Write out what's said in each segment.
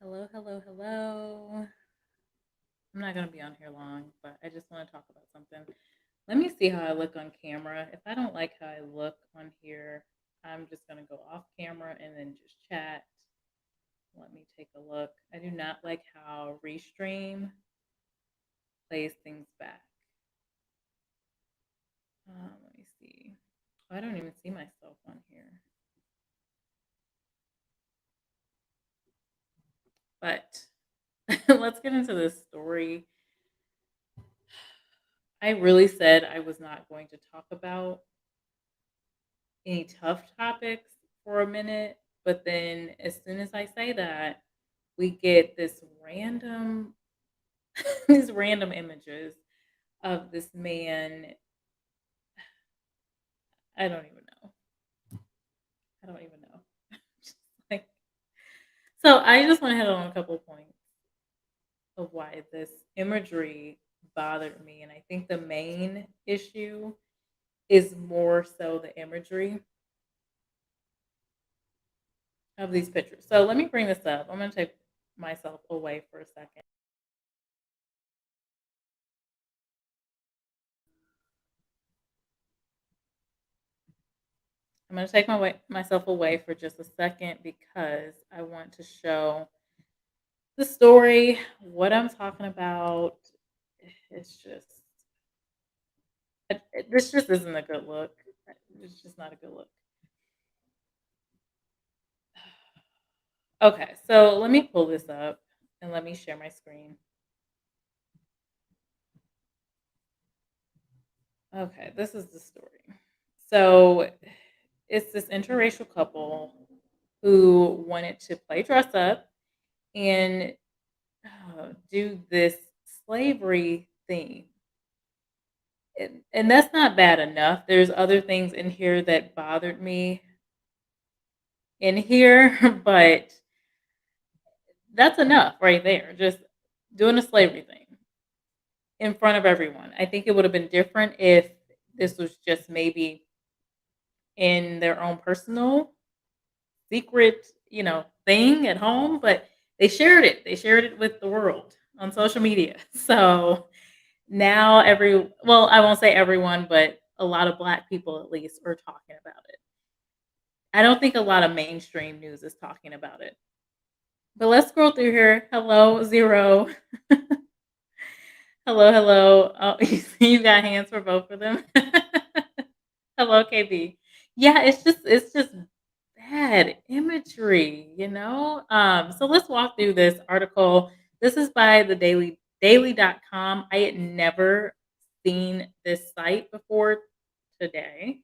Hello, hello, hello. I'm not going to be on here long, but I just want to talk about something. Let me see how I look on camera. If I don't like how I look on here, I'm just going to go off camera and then just chat. Let me take a look. I do not like how Restream plays things back. Let me see. Oh, I don't even see myself on here. But let's get into this story. I really said I was not going to talk about any tough topics for a minute, but then as soon as I say that, we get this random these random images of this man. I don't even know. I don't even know. Just like, so I just want to hit on a couple points of why this imagery bothered me, and I think the main issue is more so the imagery of these pictures. So let me bring this up. I'm going to take myself away for a second. I'm going to take myself away for just a second because I want to show the story, what I'm talking about. It's just, this just isn't a good look. It's just not a good look. Okay, so let me pull this up and let me share my screen. Okay, this is the story. So it's this interracial couple who wanted to play dress up and do this slavery theme. And that's not bad enough. There's other things in here that bothered me in here, but that's enough right there. Just doing a slavery thing in front of everyone. I think it would have been different if this was just maybe in their own personal secret, thing at home, but they shared it. They shared it with the world on social media. So now well, I won't say everyone, but a lot of black people at least are talking about it. I don't think a lot of mainstream news is talking about it. But let's scroll through here. Hello, Zero. Hello, hello. Oh, you got hands for both of them. Hello, KB. Yeah, it's just bad imagery. So let's walk through this article. This is by the daily.com. I had never seen this site before today.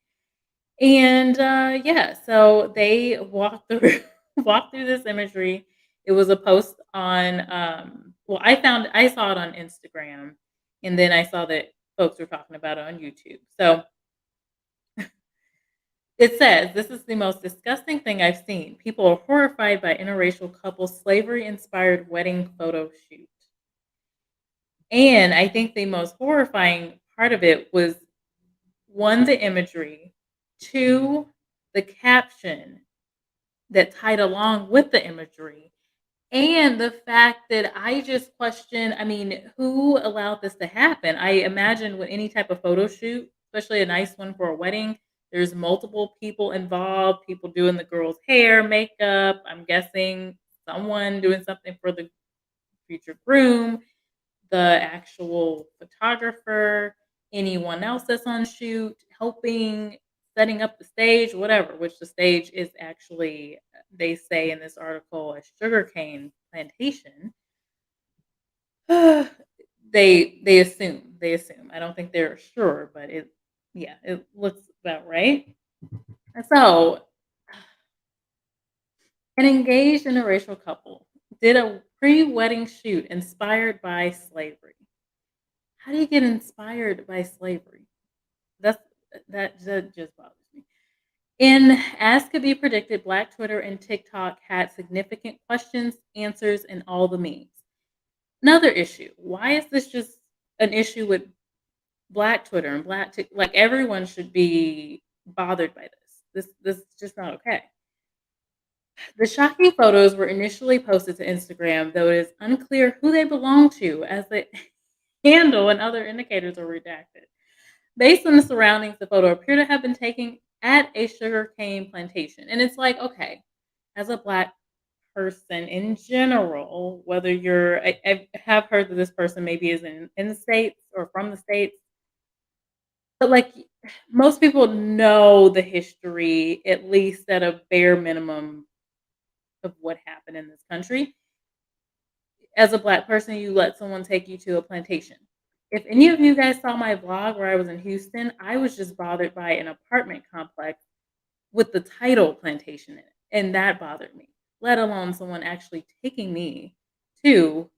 And yeah, so they walk through walk through this imagery. It was a post on well, I saw it on Instagram, and then I saw that folks were talking about it on YouTube. So it says this is the most disgusting thing I've seen. People are horrified by interracial couples slavery inspired wedding photo shoot. And I think the most horrifying part of it was one, the imagery, two, the caption that tied along with the imagery. And the fact that I just question, I mean, who allowed this to happen? I imagine with any type of photo shoot, especially a nice one for a wedding, there's multiple people involved, people doing the girl's hair, makeup. I'm guessing someone doing something for the future groom, the actual photographer, anyone else that's on shoot, helping, setting up the stage, whatever, which the stage is actually, they say in this article, a sugarcane plantation. They assume. I don't think they're sure, but yeah, it looks about right. So, an engaged interracial couple did a pre-wedding shoot inspired by slavery. How do you get inspired by slavery? That's that just bothers me. And as could be predicted, Black Twitter and TikTok had significant questions, answers, and all the memes. Another issue. Why is this just an issue with Black Twitter and like everyone should be bothered by this. This is just not okay. The shocking photos were initially posted to Instagram, though it is unclear who they belong to, as the handle and other indicators are redacted. Based on the surroundings, the photo appeared to have been taken at a sugarcane plantation. And it's like, okay, as a Black person in general, whether I have heard that this person maybe is in the States or from the States, but like most people know the history, at least at a bare minimum of what happened in this country. As a Black person, you let someone take you to a plantation. If any of you guys saw my vlog where I was in Houston, I was just bothered by an apartment complex with the title plantation in it, and that bothered me, let alone someone actually taking me to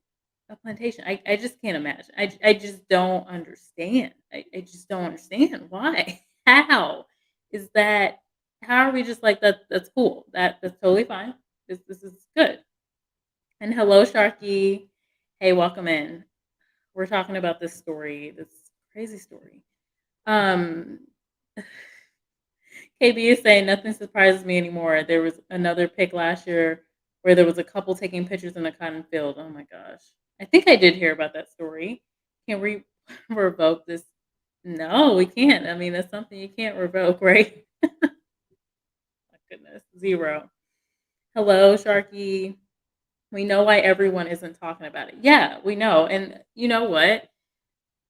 a plantation. I just can't imagine. I just don't understand. I just don't understand why. How is that? How are we just like that? That's cool. That's totally fine. This is good. And hello, Sharky. Hey, welcome in. We're talking about this story, this crazy story. Um, KB is saying nothing surprises me anymore. There was another pic last year where there was a couple taking pictures in a cotton field. Oh my gosh. I think I did hear about that story. Can we revoke this? No, we can't. I mean, that's something you can't revoke, right? My goodness. Zero. Hello, Sharky. We know why everyone isn't talking about it. Yeah, we know. And you know what?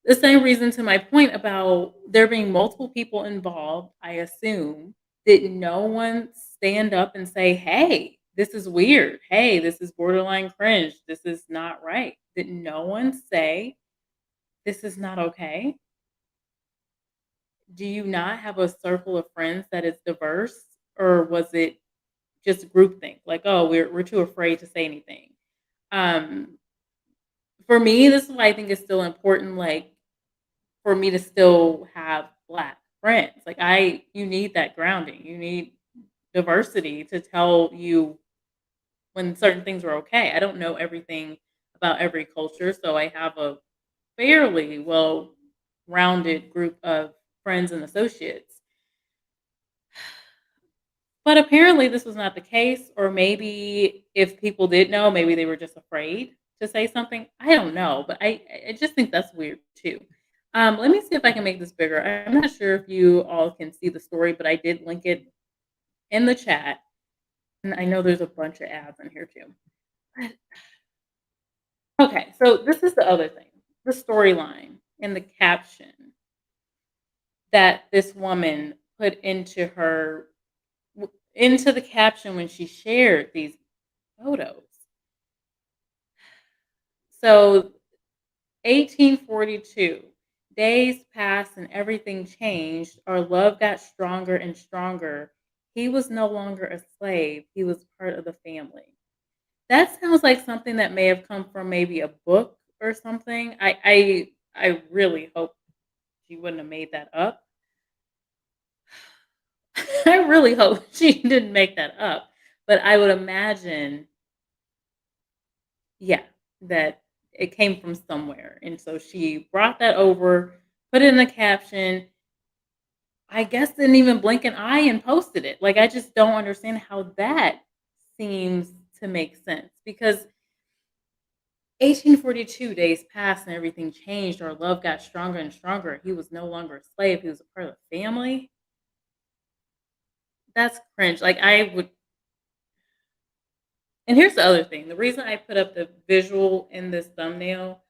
The same reason to my point about there being multiple people involved, I assume, did no one stand up and say, "Hey, this is weird. Hey, this is borderline cringe. This is not right." Did no one say, "This is not okay"? Do you not have a circle of friends that is diverse, or was it just groupthink? Like, "Oh, we're too afraid to say anything." Um, for me, this is why I think it's still important, like, for me to still have Black friends. Like you need that grounding. You need diversity to tell you when certain things are okay. I don't know everything about every culture, so I have a fairly well rounded group of friends and associates. But apparently this was not the case, or maybe if people did know, maybe they were just afraid to say something. I don't know, but I just think that's weird too. Let me see if I can make this bigger. I'm not sure if you all can see the story, but I did link it in the chat, and I know there's a bunch of ads in here too. But okay, so this is the other thing: the storyline and the caption that this woman put into the caption when she shared these photos. So 1842, days passed and everything changed. Our love got stronger and stronger. He was no longer a slave, he was part of the family. That sounds like something that may have come from maybe a book or something. I really hope she wouldn't have made that up. I really hope she didn't make that up. But I would imagine, yeah, that it came from somewhere. And so she brought that over, put it in the caption, I guess didn't even blink an eye and posted it. Like, I just don't understand how that seems to make sense because 1842 days passed and everything changed. Our love got stronger and stronger. He was no longer a slave. He was a part of the family. That's cringe. Like, I would, and here's the other thing. The reason I put up the visual in this thumbnail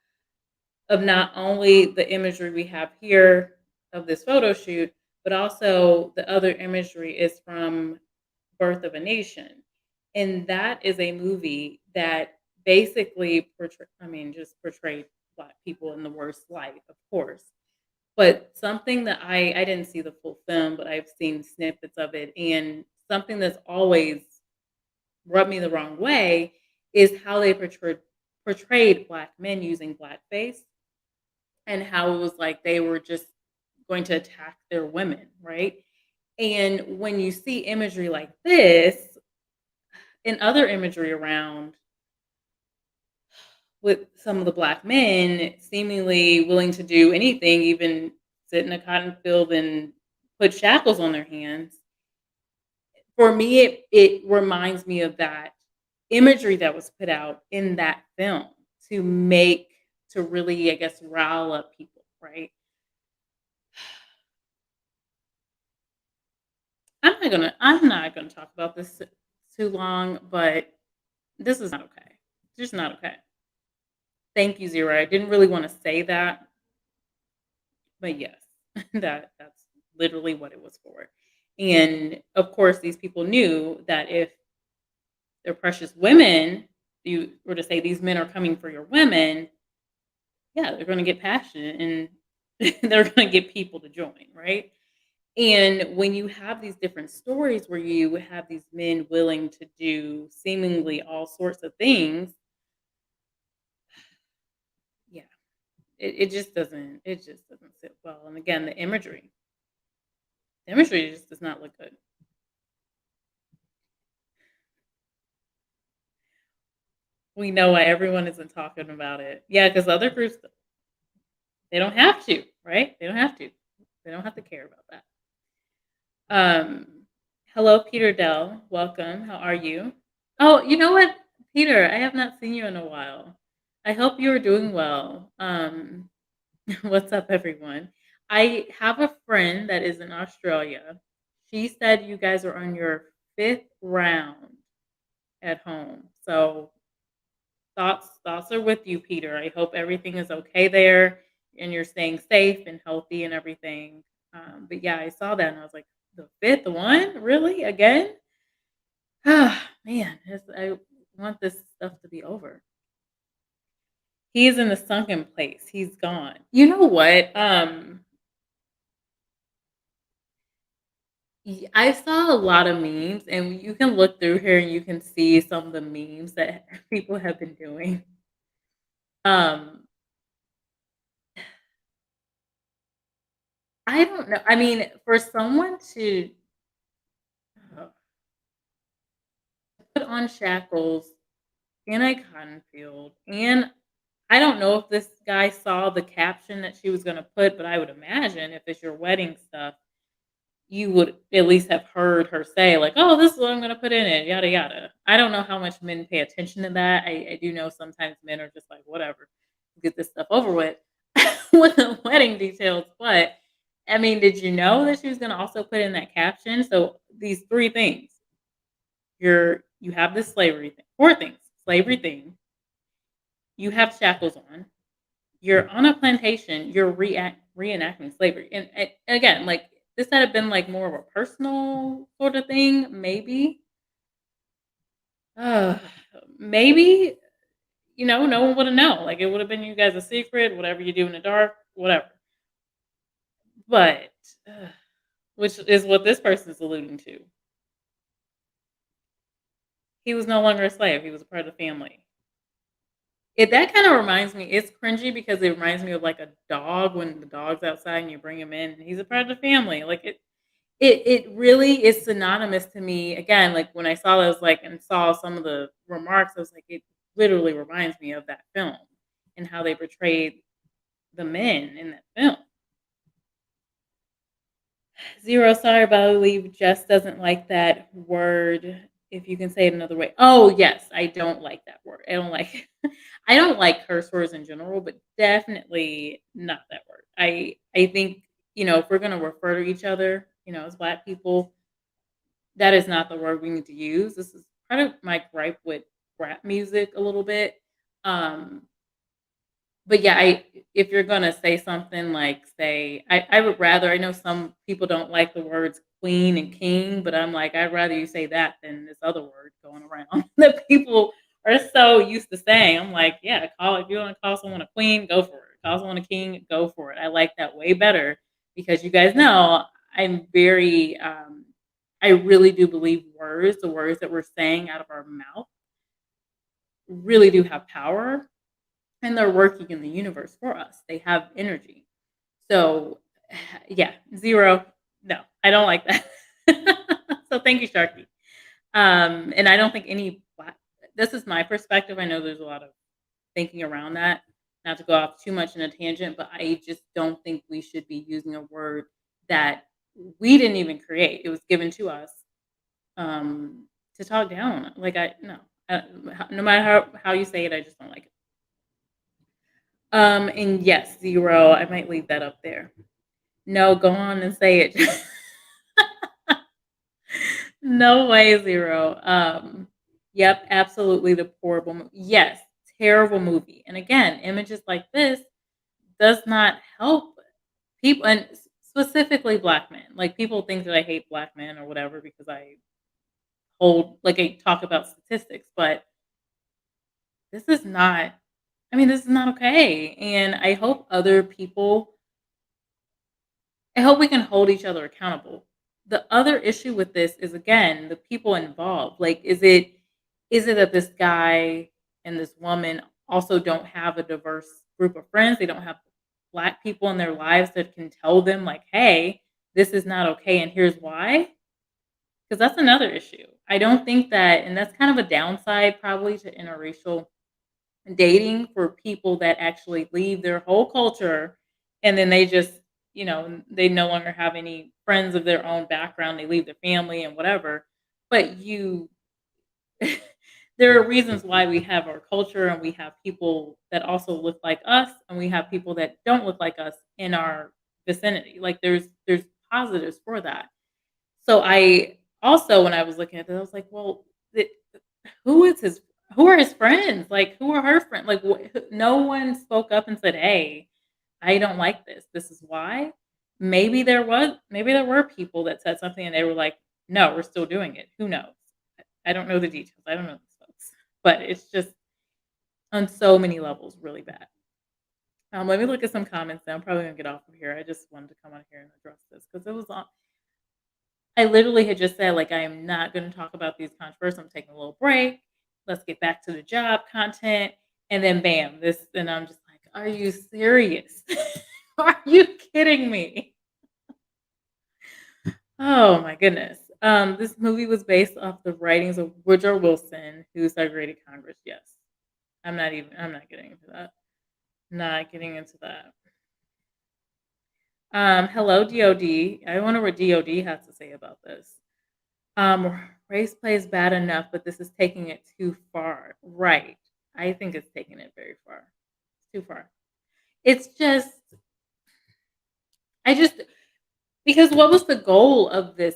of not only the imagery we have here of this photo shoot, but also the other imagery is from Birth of a Nation. And that is a movie that basically just portrayed Black people in the worst light, of course. But something that I didn't see the full film, but I've seen snippets of it. And something that's always rubbed me the wrong way is how they portrayed Black men using blackface and how it was like they were just going to attack their women, right? And when you see imagery like this and other imagery around with some of the Black men seemingly willing to do anything, even sit in a cotton field and put shackles on their hands, for me, it reminds me of that imagery that was put out in that film to make to really, I guess, rile up people, right? I'm not gonna talk about this too long, but this is not okay. Just not okay. Thank you, Zero. I didn't really want to say that, but yes, that's literally what it was for. And of course, these people knew that if they're precious women, you were to say these men are coming for your women, yeah, they're going to get passionate and they're going to get people to join, right? And when you have these different stories where you have these men willing to do seemingly all sorts of things, yeah, it just doesn't sit well. And again, the imagery just does not look good. We know why everyone isn't talking about it. Yeah, because other groups they don't have to, right? They don't have to. They don't have to care about that. Um, hello, Peter Dell. Welcome. How are you? Oh, you know what, Peter? I have not seen you in a while. I hope you are doing well. What's up, everyone? I have a friend that is in Australia. She said you guys are on your fifth round at home. So thoughts are with you, Peter. I hope everything is okay there and you're staying safe and healthy and everything. But yeah, I saw that and I was like, the fifth one, really again? Ah, man, I want this stuff to be over. He is in the sunken place. He's gone. You know what? I saw a lot of memes, and you can look through here and you can see some of the memes that people have been doing. Um, I don't know. I mean, for someone to put on shackles in a cotton field, and I don't know if this guy saw the caption that she was going to put, but I would imagine if it's your wedding stuff, you would at least have heard her say, like, "Oh, this is what I'm gonna put in it, yada yada." I don't know how much men pay attention to that. I do know sometimes men are just like, "Whatever, get this stuff over with," with the wedding details. But I mean, did you know that she was gonna also put in that caption? So these three things: you have this slavery thing, four things: slavery thing, you have shackles on, you're on a plantation, you're reenacting slavery. And again, like this had have been like more of a personal sort of thing, maybe. Uh, maybe, no one would have known. Like it would have been you guys a secret, whatever you do in the dark, whatever. But which is what this person is alluding to. He was no longer a slave, he was a part of the family. That kinda reminds me it's cringy because it reminds me of, like, a dog when the dog's outside and you bring him in and he's a part of the family, like, it really is synonymous to me, again, like, when I saw that, I was like and saw some of the remarks, I was like, it literally reminds me of that film and how they portrayed the men in that film. Zero, sorry, but I believe Jess doesn't like that word. If you can say it another way. Oh, yes, I don't like that word. I don't like I don't like curse words in general, but definitely not that word. I think, if we're gonna refer to each other, as black people, that is not the word we need to use. This is part of my gripe with rap music a little bit. Um, but yeah, if you're gonna say something like, say, I would rather. I know some people don't like the words queen and king, but I'm like, I'd rather you say that than this other word going around that people are so used to saying. I'm like, yeah, call if you want to call someone a queen, go for it. Call someone a king, go for it. I like that way better because you guys know I'm very. I really do believe the words that we're saying out of our mouth, really do have power and they're working in the universe for us. They have energy. So, yeah, zero. No, I don't like that. So thank you, Sharky. And I don't think any black. This is my perspective. I know there's a lot of thinking around that. Not to go off too much in a tangent, but I just don't think we should be using a word that we didn't even create. It was given to us to talk down. Like I no, no matter how you say it, I just don't like it. And yes, 0. I might leave that up there. No, go on and say it. No way, 0. Yep, absolutely deplorable. Yes, terrible movie. And again, images like this does not help people, and specifically black men. Like people think that I hate black men or whatever because I talk about statistics, but this is not. I mean, this is not okay. And I hope we can hold each other accountable. The other issue with this is again the people involved. Like, is it that this guy and this woman also don't have a diverse group of friends? They don't have black people in their lives that can tell them like, "Hey, this is not okay, and here's why." Because that's another issue. I don't think that, and that's kind of a downside probably to interracial dating for people that actually leave their whole culture and then they just, they no longer have any friends of their own background. They leave their family and whatever. But there are reasons why we have our culture and we have people that also look like us and we have people that don't look like us in our vicinity. Like there's positives for that. So I also, when I was looking at this, I was like, well, th- who is his? Who are his friends? Like, who are her friends? Like, no one spoke up and said, "Hey, I don't like this. This is why." Maybe there were people that said something and they were like, "No, we're still doing it." Who knows? I don't know the details. I don't know these folks, but it's just on so many levels really bad. Let me look at some comments. Now I'm probably gonna get off of here. I just wanted to come on here and address this because I literally had just said, like, I am not gonna talk about these controversies. I'm taking a little break. Let's get back to the job content. And then bam, this and I'm just like, are you serious? Are you kidding me? Oh my goodness. This movie was based off the writings of Woodrow Wilson, who segregated Congress. Yes. I'm not getting into that. Not getting into that. Hello, DOD. I wonder what DOD has to say about this. Race play is bad enough, but this is taking it too far. Right. I think it's taking it very far. It's too far. It's just I just because what was the goal of this?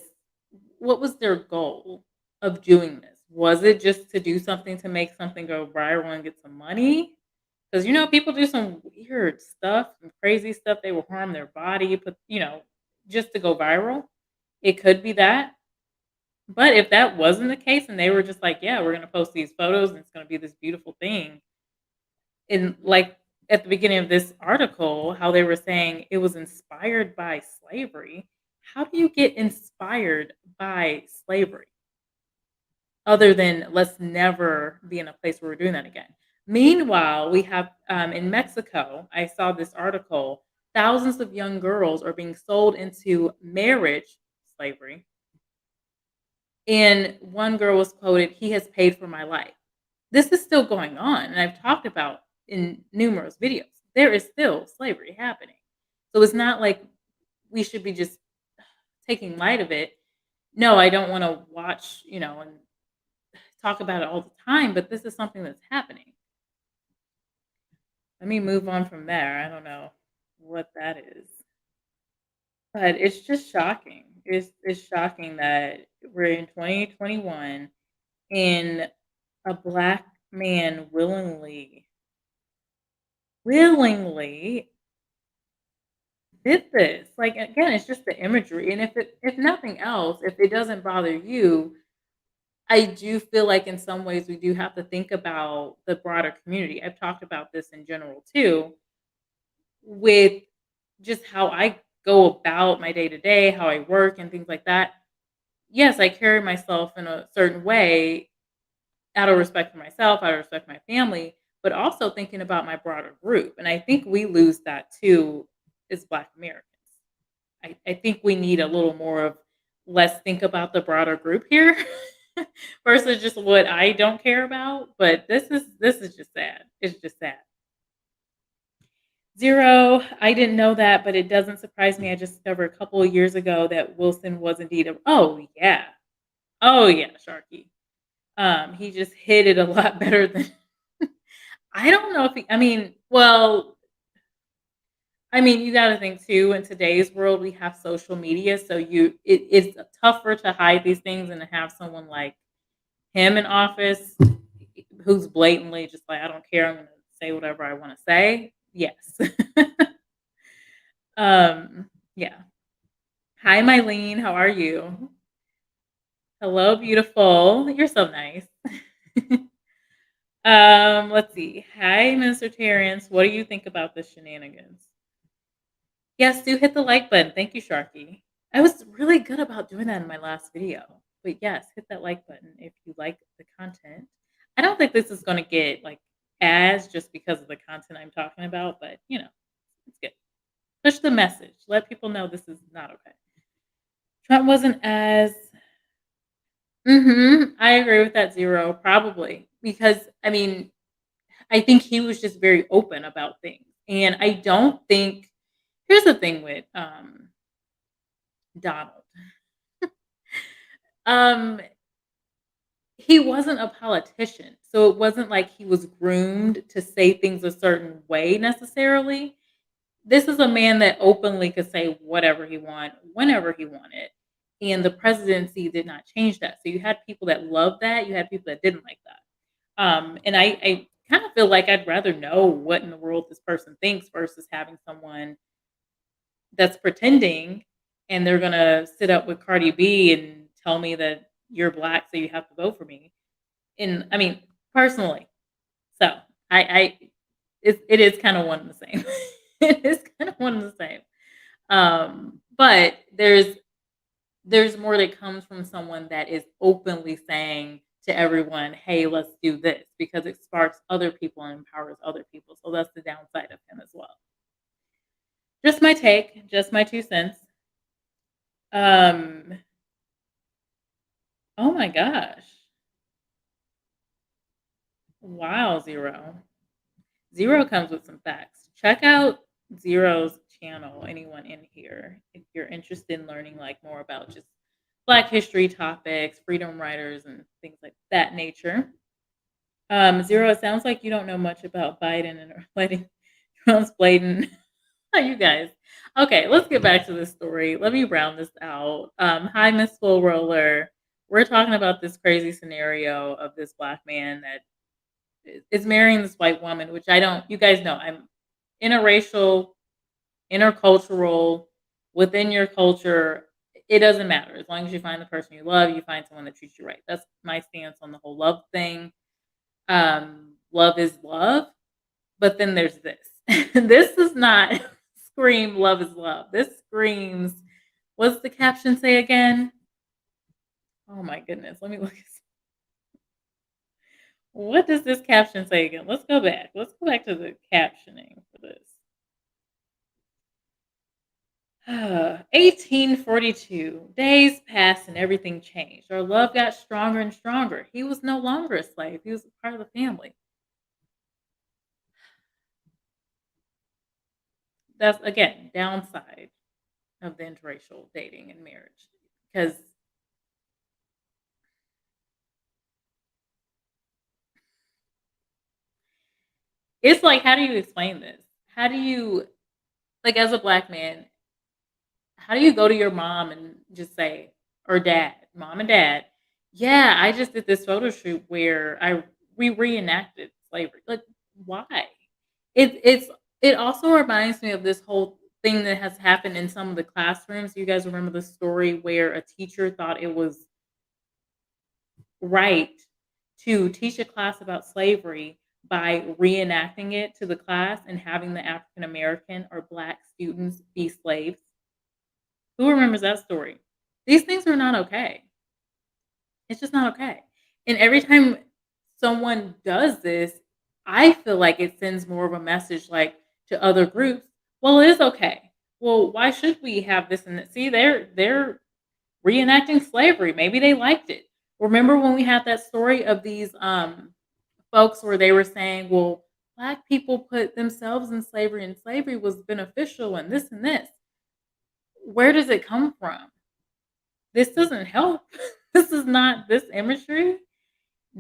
What was their goal of doing this? Was it just to do something to make something go viral and get some money? Because people do some weird stuff, some crazy stuff. They will harm their body, but just to go viral. It could be that. But if that wasn't the case and they were just like, "Yeah, we're gonna post these photos and it's gonna be this beautiful thing," and like at the beginning of this article, how they were saying it was inspired by slavery. How do you get inspired by slavery other than let's never be in a place where we're doing that again? Meanwhile, we have in Mexico, I saw this article, thousands of young girls are being sold into marriage slavery. And one girl was quoted, "He has paid for my life." This is still going on, and I've talked about in numerous videos. There is still slavery happening. So it's not like we should be just taking light of it. No, I don't want to watch, and talk about it all the time, but this is something that's happening. Let me move on from there. I don't know what that is. But it's just shocking. It's shocking that we're in 2021 and a black man willingly did this. Like, again, it's just the imagery, and if nothing else, if it doesn't bother you, I do feel like in some ways we do have to think about the broader community. I've talked about this in general too, with just how I go about my day to day, how I work and things like that. Yes, I carry myself in a certain way out of respect for myself, out of respect for my family, but also thinking about my broader group. And I think we lose that too as Black Americans. I think we need a little more of let's think about the broader group here versus just what I don't care about. But this is just sad. It's just sad. 0, I didn't know that, but it doesn't surprise me. I just discovered a couple of years ago that Wilson was indeed a oh yeah. Oh, yeah, Sharky. He just hit it a lot better than I don't know if he I mean, well, I mean, you gotta think too, in today's world, we have social media, so it's tougher to hide these things and to have someone like him in office who's blatantly just like, "I don't care, I'm gonna say whatever I wanna say." Yes. Yeah. Hi, Mylene, how are you? Hello, beautiful. You're so nice. Let's see. Hi, Mr. Terrence. What do you think about the shenanigans? Yes, do hit the like button. Thank you, Sharky. I was really good about doing that in my last video. But yes, hit that like button if you like the content. I don't think this is going to get like ads just because of the content I'm talking about, but it's good. Push the message. Let people know this is not okay. Trump wasn't as I agree with that zero, probably. Because I mean, I think he was just very open about things. And I don't think here's the thing with Donald. Um, he wasn't a politician. So it wasn't like he was groomed to say things a certain way necessarily. This is a man that openly could say whatever he wanted, whenever he wanted. And the presidency did not change that. So you had people that loved that, you had people that didn't like that. And I kind of feel like I'd rather know what in the world this person thinks versus having someone that's pretending and they're gonna sit up with Cardi B and tell me that you're black, so you have to vote for me. And I mean, personally, so I it is kind of one and the same. It is kind of one and the same. But there's more that comes from someone that is openly saying to everyone, "Hey, let's do this," because it sparks other people and empowers other people. So that's the downside of him as well. Just my take, just my 2 cents. Um, oh my gosh. Wow, Zero. Zero comes with some facts. Check out Zero's channel, anyone in here, if you're interested in learning like more about just Black history topics, freedom writers, and things like that nature. Zero, it sounds like you don't know much about Biden and are letting Trump's blatant. You guys. Okay, let's get back to this story. Let me round this out. Hi, Miss Full Roller. We're talking about this crazy scenario of this black man that is marrying this white woman, which I don't. You guys know I'm interracial, intercultural. Within your culture, it doesn't matter as long as you find the person you love. You find someone that treats you right. That's my stance on the whole love thing. Love is love, but then there's this. This does not scream love is love. This screams, what's the caption say again? Oh my goodness. Let me look. What does this caption say again? Let's go back. Let's go back to the captioning for this. 1842. Days passed and everything changed. Our love got stronger and stronger. He was no longer a slave. He was a part of the family. That's again downside of the interracial dating and marriage because it's like, how do you explain this? How do you, like, as a black man, how do you go to your mom and just say, or dad, mom and dad, yeah, I just did this photo shoot where we reenacted slavery. Like, why? It's it also reminds me of this whole thing that has happened in some of the classrooms. You guys remember the story where a teacher thought it was right to teach a class about slavery by reenacting it to the class and having the African American or black students be slaves. Who remembers that story? These things are not okay. It's just not okay. And every time someone does this, I feel like it sends more of a message like to other groups, well, it is okay. Well, why should we have this and that? See, they're reenacting slavery. Maybe they liked it. Remember when we had that story of these folks where they were saying, well, black people put themselves in slavery and slavery was beneficial and this. Where does it come from? This doesn't help. This imagery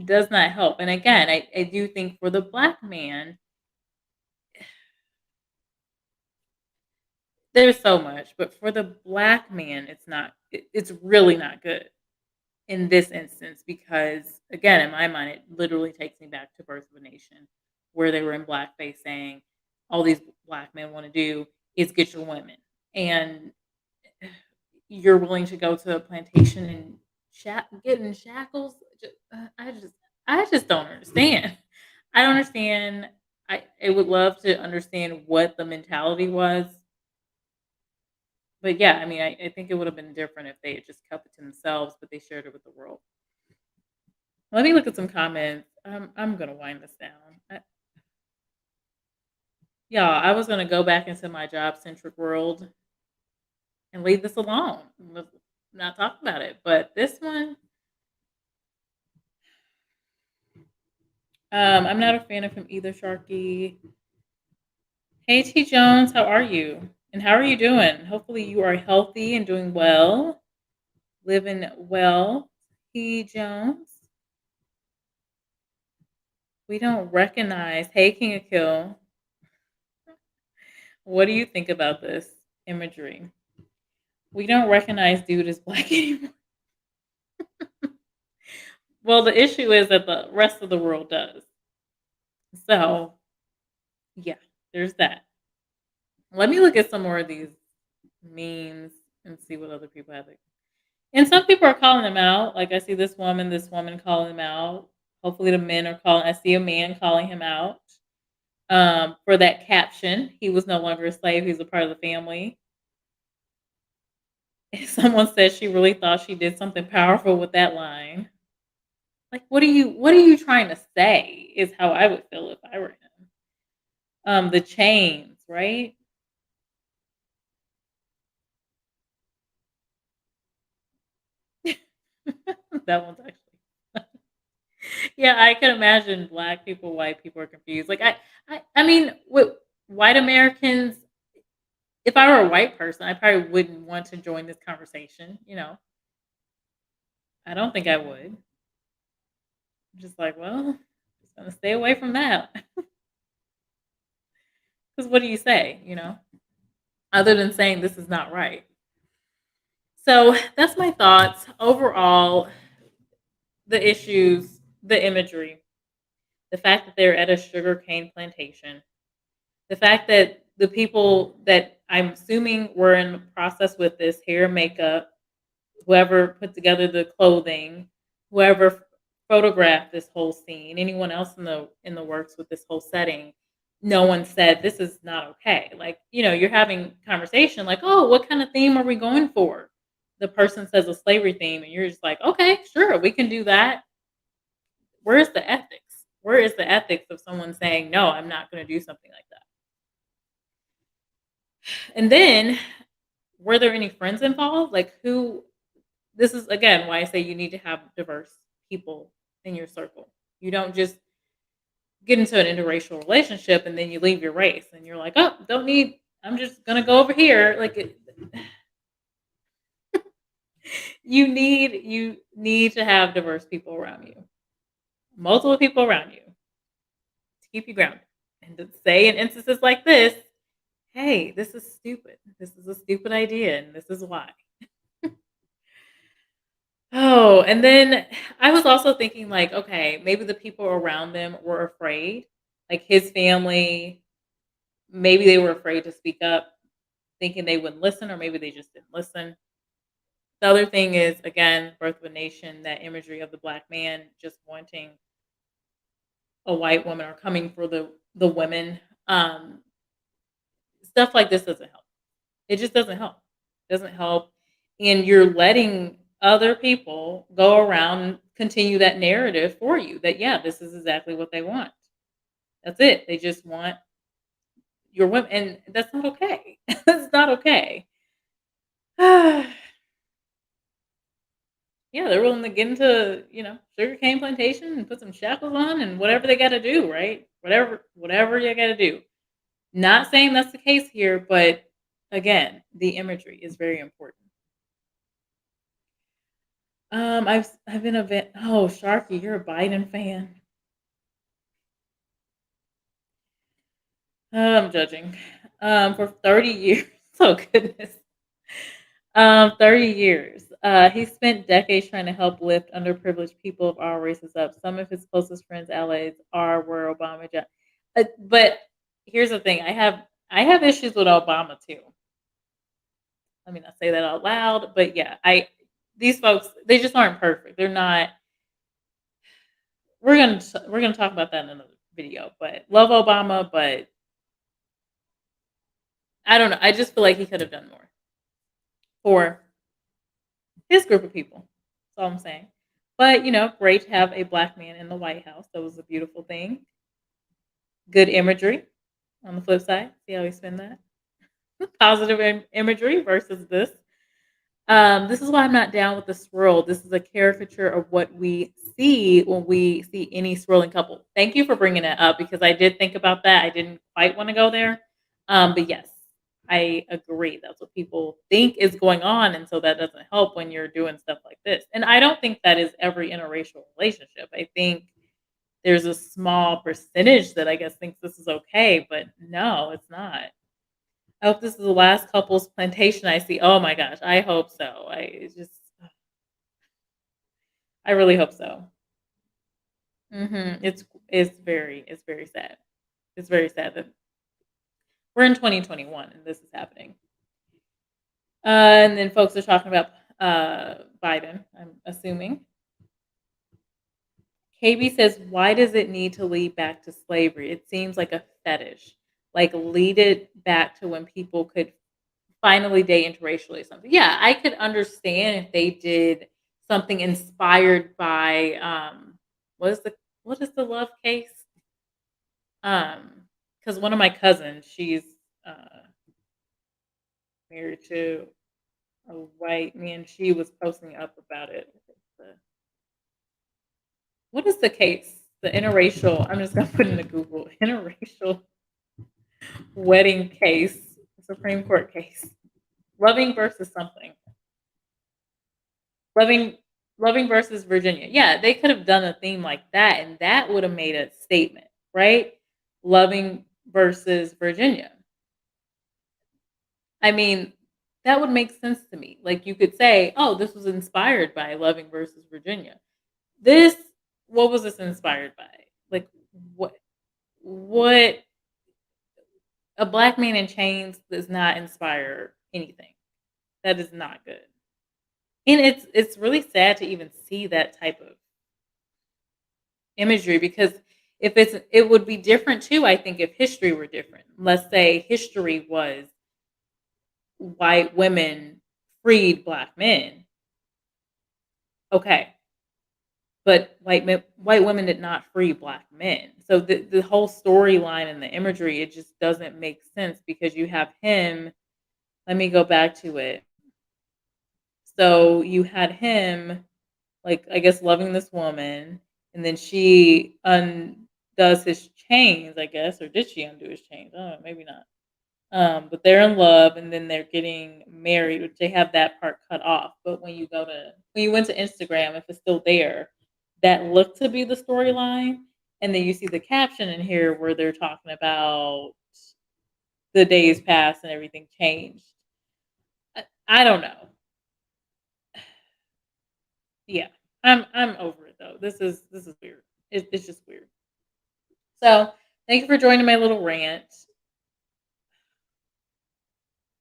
does not help. And again, I do think for the black man, there's so much, but for the black man, it's really not good in this instance because again, in my mind, it literally takes me back to Birth of a Nation, where they were in blackface saying all these black men want to do is get your women. And you're willing to go to a plantation and get in shackles. I just don't understand. I don't understand. I would love to understand what the mentality was, but yeah, I mean, I think it would have been different if they had just kept it to themselves, but they shared it with the world. Let me look at some comments. I'm gonna wind this down. Yeah, I was gonna go back into my job centric world and leave this alone. Not talk about it, but this one, I'm not a fan of him either, Sharky. Hey T Jones, how are you? And how are you doing? Hopefully you are healthy and doing well, living well. T Jones, we don't recognize. Hey King of Kill, what do you think about this imagery? We don't recognize dude as black anymore. Well, the issue is that the rest of the world does. So yeah, there's that. Let me look at some more of these memes and see what other people have. And some people are calling him out. Like I see this woman calling him out. Hopefully the men are calling. I see a man calling him out for that caption. He was no longer a slave. He's a part of the family. And someone said she really thought she did something powerful with that line. Like, what are you trying to say? Is how I would feel if I were him. The chains, right? That one's actually yeah, I can imagine black people, white people are confused. Like I mean, with white Americans, if I were a white person, I probably wouldn't want to join this conversation. I don't think I would. I'm just like, well, just gonna stay away from that. Because what do you say? Other than saying this is not right. So that's my thoughts overall. The issues, the imagery, the fact that they're at a sugarcane plantation, the fact that the people that I'm assuming were in the process with this hair, makeup, whoever put together the clothing, whoever photographed this whole scene, anyone else in the works with this whole setting, no one said this is not okay. Like, you're having conversation like, "Oh, what kind of theme are we going for?" The person says a slavery theme and you're just like, "Okay, sure, we can do that." Where's the ethics? Where is the ethics of someone saying, "No, I'm not going to do something like that?" And then, were there any friends involved? Like, who this is again why I say you need to have diverse people in your circle. You don't just get into an interracial relationship and then you leave your race and you're like, "Oh, don't need I'm just going to go over here." Like you need to have diverse people around you. Multiple people around you to keep you grounded. And to say in instances like this, "Hey, this is stupid. This is a stupid idea and this is why." Oh, and then I was also thinking like, okay, maybe the people around them were afraid. Like his family, maybe they were afraid to speak up, thinking they wouldn't listen, or maybe they just didn't listen. The other thing is, again, Birth of a Nation, that imagery of the black man just wanting a white woman or coming for the women. Um, Stuff like this doesn't help. It just doesn't help. Doesn't help. And you're letting other people go around and continue that narrative for you that, yeah, this is exactly what they want. That's it. They just want your women. And that's not okay. That's not okay. Yeah, they're willing to get into, sugarcane plantation and put some shackles on and whatever they got to do, right? Whatever you got to do. Not saying that's the case here, but again, the imagery is very important. I've been a bit. Oh, Sharky, you're a Biden fan. I'm judging. For 30 years. Oh goodness. 30 years. He spent decades trying to help lift underprivileged people of all races up. Some of his closest friends, allies, are where Obama. But here's the thing: I have issues with Obama too. Let me not say that out loud, but yeah, I these folks they just aren't perfect. They're not. We're gonna talk about that in another video. But love Obama, but I don't know. I just feel like he could have done more for his group of people. That's all I'm saying. But great to have a black man in the White House. That was a beautiful thing. Good imagery on the flip side. See how we spin that? Positive imagery versus this. This is why I'm not down with the swirl. This is a caricature of what we see when we see any swirling couple. Thank you for bringing it up because I did think about that. I didn't quite want to go there. But yes, I agree. That's what people think is going on. And so that doesn't help when you're doing stuff like this. And I don't think that is every interracial relationship. I think there's a small percentage that I guess thinks this is okay, but no, it's not. I hope this is the last couple's plantation I see. Oh my gosh, I hope so. I really hope so. It's very sad. It's very sad that we're in 2021 and this is happening. And then folks are talking about Biden. I'm assuming. KB says, "Why does it need to lead back to slavery? It seems like a fetish. Like lead it back to when people could finally date interracially or something." Yeah, I could understand if they did something inspired by what is the love case? Because one of my cousins, she's uh married to a white man. She was posting up about it. What is the case? The interracial. I'm just gonna put in the Google interracial wedding case, Supreme Court case. Loving versus something. Loving Loving versus Virginia. Yeah, they could have done a theme like that, and that would have made a statement, right? Loving versus Virginia. I mean, that would make sense to me. Like you could say, "Oh, this was inspired by Loving versus Virginia." This, what was this inspired by? Like what? What a black man in chains does not inspire anything. That is not good. And it's really sad to even see that type of imagery because it would be different too, I think, if history were different. Let's say history was white women freed black men. Okay. But white women did not free black men. So the whole storyline and the imagery, it just doesn't make sense because you have him. Let me go back to it. So you had him, like, I guess, loving this woman, and then she undoes his chains, I guess, or did she undo his chains? I don't know, maybe not. But they're in love, and then they're getting married, which they have that part cut off. But when you went to Instagram, if it's still there, that looked to be the storyline, and then you see the caption in here where they're talking about the days passed and everything changed. I don't know. Yeah, I'm over it though. This is weird. It's just weird. So thank you for joining my little rant.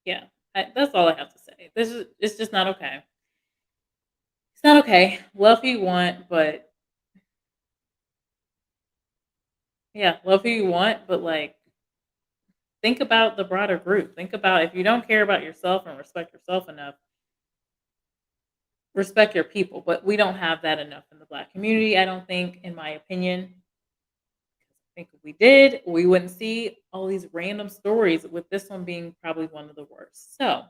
Yeah, that's all I have to say. This is it's just not okay. It's not okay. Love who you want, but yeah, love who you want, but like think about the broader group. Think about if you don't care about yourself and respect yourself enough, respect your people. But we don't have that enough in the black community, I don't think, in my opinion. I think if we did, we wouldn't see all these random stories, with this one being probably one of the worst. So,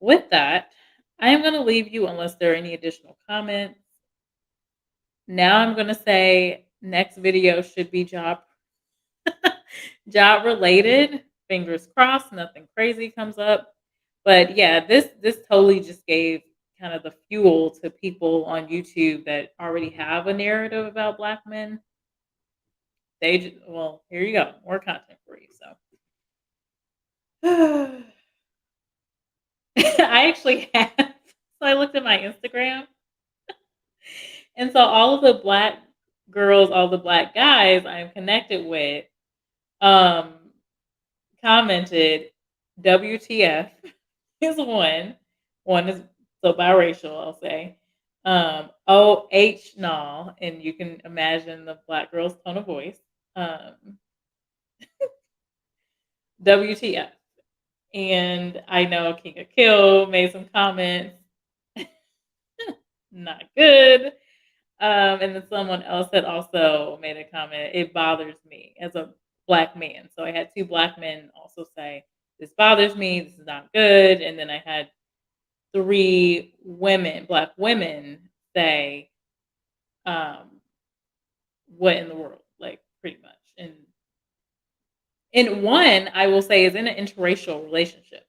with that, I am going to leave you unless there are any additional comments. Now I'm going to say next video should be job related. Fingers crossed, nothing crazy comes up. But yeah, this totally just gave kind of the fuel to people on YouTube that already have a narrative about Black men. Well, here you go, more content for you. So I actually have. So I looked at my Instagram, and so all of the Black girls, all the Black guys I'm connected with, um, commented, "WTF." is one. One is so biracial, I'll say. OH no, and you can imagine the Black girl's tone of voice. Um, WTF. And I know King of Kill made some comments, not good. And then someone else had also made a comment, it bothers me as a Black man. So I had two Black men also say, this bothers me, this is not good. And then I had three women, Black women, say, um, what in the world? Like pretty much. And one I will say is in an interracial relationship.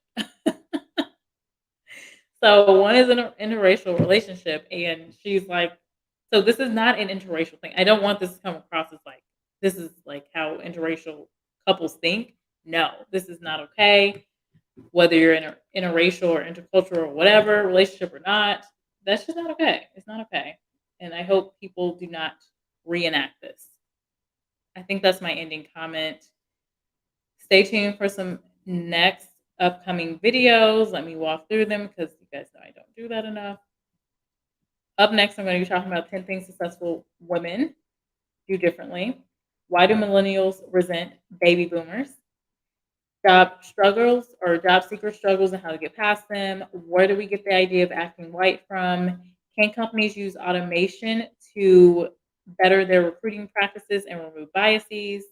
So one is in an interracial relationship, and she's like, so this is not an interracial thing. I don't want this to come across as like this is like how interracial couples think. No, this is not okay. Whether you're in a interracial or intercultural or whatever relationship or not, that's just not okay. It's not okay. And I hope people do not reenact this. I think that's my ending comment. Stay tuned for some next upcoming videos. Let me walk through them because you guys know I don't do that enough. Up next, I'm going to be talking about 10 things successful women do differently. Why do millennials resent baby boomers? Job struggles or job seeker struggles and how to get past them. Where do we get the idea of acting white from? Can companies use automation to better their recruiting practices and remove biases?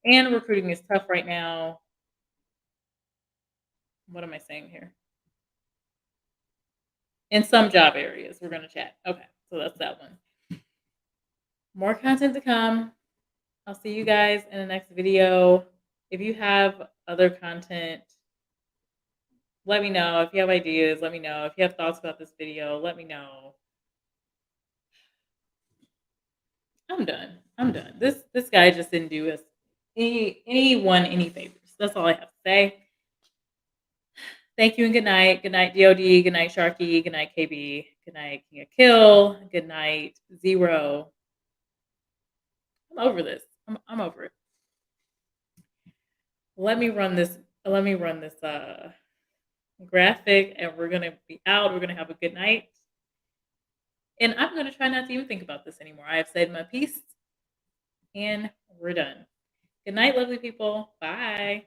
And recruiting is tough right now. What am I saying here? In some job areas, we're going to chat. Okay, so that's that one. More content to come. I'll see you guys in the next video. If you have other content, let me know. If you have ideas, let me know. If you have thoughts about this video, let me know. I'm done. I'm done. This guy just didn't do us anyone any favors. That's all I have to say. Thank you and good night. Good night, DOD. Good night, Sharky. Good night, KB. Good night, King of Kill. Good night, Zero. I'm over this. I'm over it. Let me run this. Let me run this graphic, and we're gonna be out. We're gonna have a good night, and I'm gonna try not to even think about this anymore. I have said my piece, and we're done. Good night, lovely people. Bye.